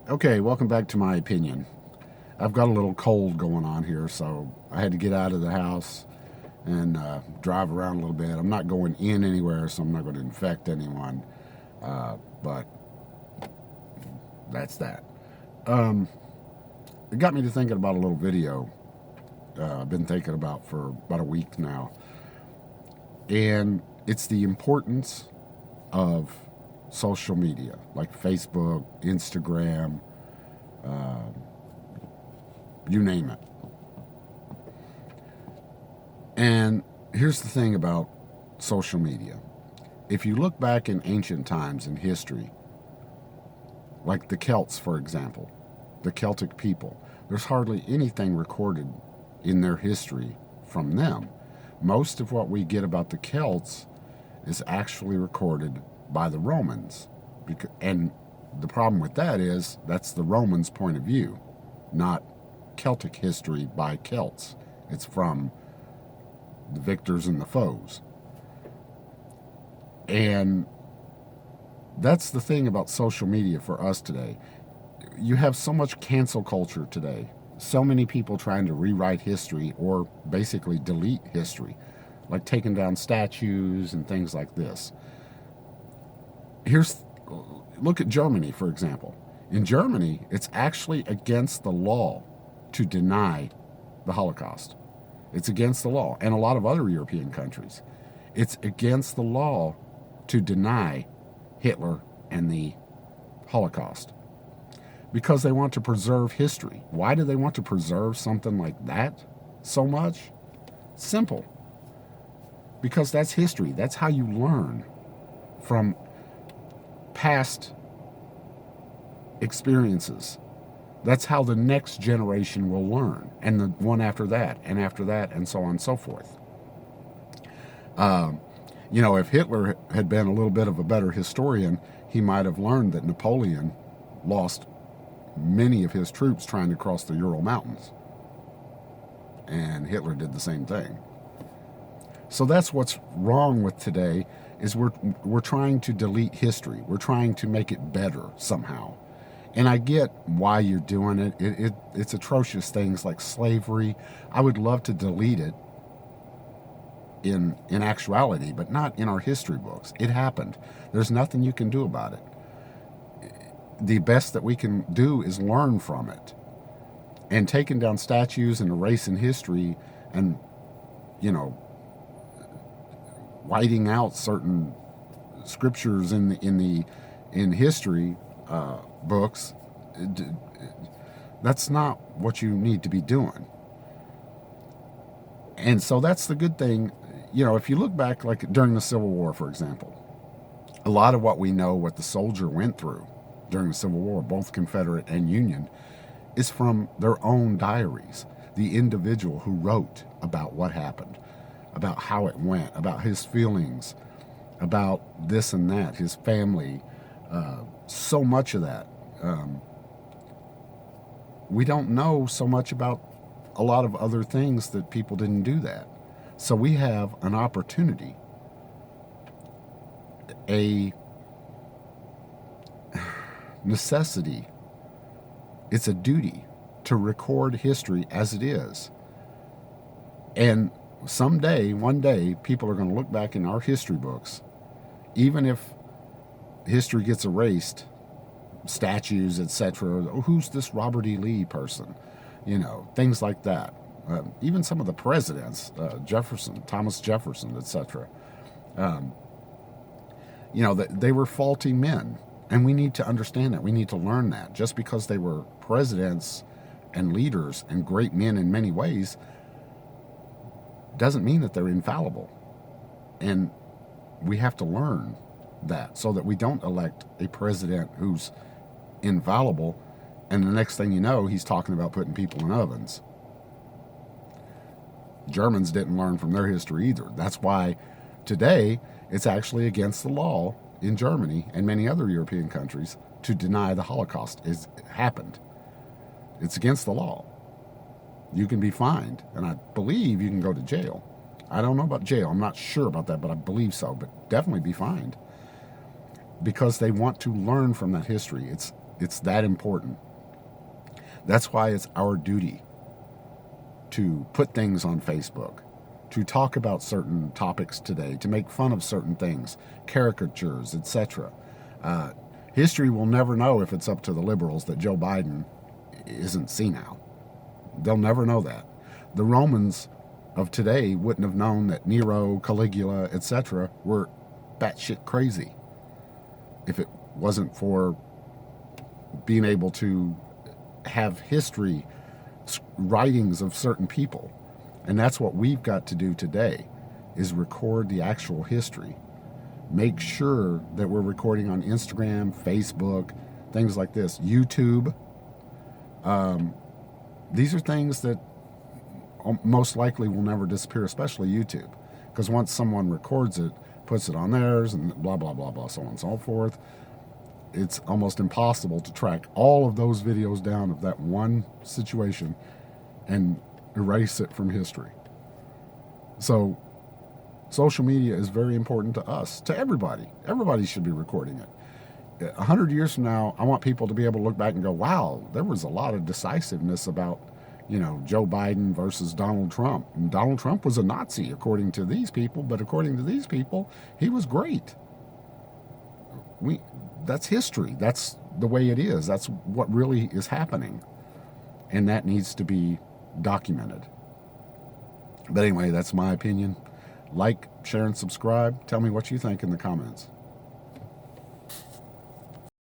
Okay, welcome back to my opinion. I've got a little cold going on here, so I had to get out of the house and drive around a little bit. I'm not going in anywhere, so I'm not going to infect anyone. But that's that. Um, it got me to thinking about a little video I've been thinking about for about a week now. And it's the importance of social media like Facebook, Instagram, uh, you name it. And here's the thing about social media. If you look back in ancient times in history, like the Celts, for example, the Celtic people, there's hardly anything recorded in their history from them. Most of what we get about the Celts is actually recorded by the Romans. And the problem with that is that's the Romans' point of view, not Celtic history by Celts. It's from the victors and the foes. And that's the thing about social media for us today. You have so much cancel culture today. So many people trying to rewrite history or basically delete history, like taking down statues and things like this. Look at Germany, for example. In Germany, it's actually against the law to deny the Holocaust. It's against the law. And a lot of other European countries. It's against the law to deny Hitler and the Holocaust because they want to preserve history. Why do they want to preserve something like that so much? Simple. Because that's history. That's how you learn from past experiences. That's how the next generation will learn, and the one after that, and so on and so forth. If Hitler had been a little bit of a better historian, he might have learned that Napoleon lost many of his troops trying to cross the Ural Mountains. And Hitler did the same thing. So that's what's wrong with today is we're trying to delete history. We're trying to make it better somehow. And I get why you're doing it. It's atrocious things like slavery. I would love to delete it in actuality, but not in our history books. It happened. There's nothing you can do about it. The best that we can do is learn from it. And taking down statues and erasing history and, whiting out certain scriptures in history books, that's not what you need to be doing. And so that's the good thing. If you look back, like during the Civil War, for example, a lot of what we know, what the soldier went through during the Civil War, both Confederate and Union, is from their own diaries. The individual who wrote about what happened, about how it went, about his feelings, about this and that, his family, so much of that. We don't know so much about a lot of other things that people didn't do that. So we have an opportunity, a necessity, it's a duty to record history as it is. And someday, one day, people are going to look back in our history books, even if history gets erased, statues, etc. Who's this Robert E. Lee person? Things like that. Even some of the presidents, Jefferson, Thomas Jefferson, etc. They were faulty men, and we need to understand that. We need to learn that. Just because they were presidents and leaders and great men in many ways doesn't mean that they're infallible. And we have to learn that so that we don't elect a president who's infallible and the next thing you know, he's talking about putting people in ovens. Germans didn't learn from their history either. That's why today it's actually against the law in Germany and many other European countries to deny the Holocaust happened. It's against the law. You can be fined, and I believe you can go to jail. I don't know about jail. I'm not sure about that, but I believe so. But definitely be fined because they want to learn from that history. It's that important. That's why it's our duty to put things on Facebook, to talk about certain topics today, to make fun of certain things, caricatures, etc. History will never know if it's up to the liberals that Joe Biden isn't senile. They'll never know that. The Romans of today wouldn't have known that Nero, Caligula, etc. were batshit crazy if it wasn't for being able to have history, writings of certain people. And that's what we've got to do today, is record the actual history. Make sure that we're recording on Instagram, Facebook, things like this, YouTube. These are things that most likely will never disappear, especially YouTube. Because once someone records it, puts it on theirs, and blah, blah, blah, blah, so on and so forth, it's almost impossible to track all of those videos down of that one situation and erase it from history. So social media is very important to us, to everybody. Everybody should be recording it. 100 years from now, I want people to be able to look back and go, wow, there was a lot of decisiveness about, Joe Biden versus Donald Trump. And Donald Trump was a Nazi, according to these people, but according to these people, he was great. That's history. That's the way it is. That's what really is happening. And that needs to be documented. But anyway, that's my opinion. Like, share, and subscribe. Tell me what you think in the comments.